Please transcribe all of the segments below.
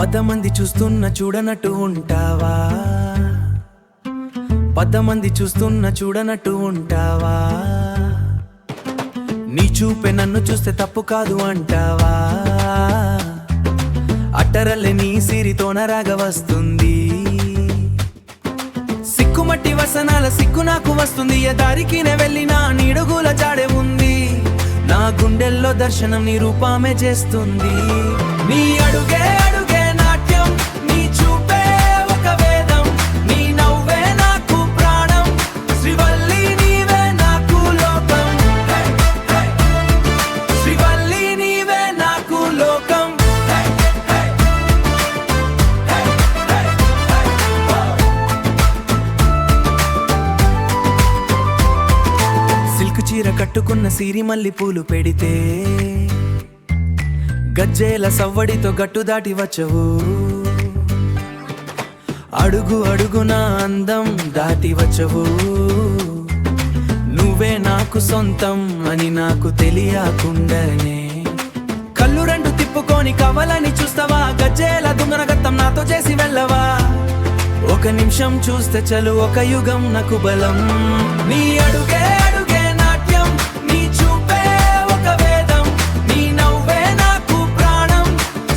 10 మంది చూస్తున్న చూడనట్టు ఉంటావా? 10 మంది చూస్తున్న చూడనట్టు ఉంటావా? నీ చూపే నన్ను చూస్తే తప్పు కాదు అంటావా? అట్టరల్లే నీ సిరితోన రాగ వస్తుంది, సిక్కుమట్టి వసనాల సిగ్గు నాకు వస్తుంది. ఏ దారికి నే వెళ్ళినా నీడుగుల జాడే ఉంది, నా గుండెల్లో దర్శనం నీ రూపమే చేస్తుంది. నీ అడుగే అడుగే నాట్యం, నీ చూపే ఒక వేదం, నీ నవ్వే నాకు ప్రాణం, శ్రీవల్లి నీవే నాకు లోకం, శ్రీవల్లి నీవే నాకు లోకం. సిల్క్ చీర కట్టుకున్న సిరిమల్లి పూలు పెడితే, గజ్జేల సవ్వడితో గట్టు దాటి వచ్చవు, అడుగు అడుగున అందం దాటి వచ్చవు. నువ్వే నాకు సొంతం అని నాకు తెలియకుండానే కళ్ళు రెండు తిప్పుకొని కవలని చూస్తావా? గజ్జేల దుంగనగత్తం నాతో చేసి వెళ్ళవా? ఒక నిమిషం చూస్తే చలు ఒక యుగం నాకు బలం. నీ అడుగే అడుగే నాట్యం, నీ చూపే ఒక వేదం, నీ నవ్వే నాకు ప్రాణం,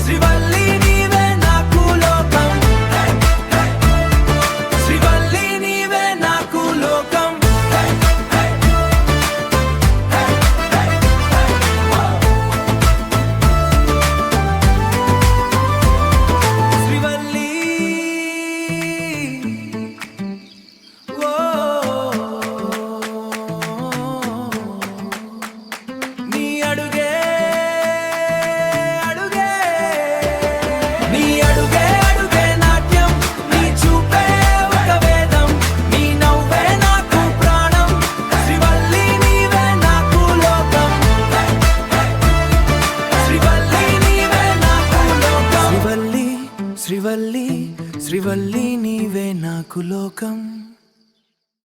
శ్రీవల్లి నీవే నాకు లోకం, శ్రీవల్లి నీవే నాకు లోకం. శ్రీవల్లి నీ అడుగే అడుగే, నీ అడుగే అడుగే నాట్యం, నీ చూపే ఒక వేదం, నీ నవ్వే నాకు ప్రాణం, శ్రీవల్లి నీవే నాకు లోకం, శ్రీవల్లి నీవే నాకు లోకం. శ్రీవల్లి శ్రీవల్లి శ్రీవల్లి నీవే నాకు లోకం.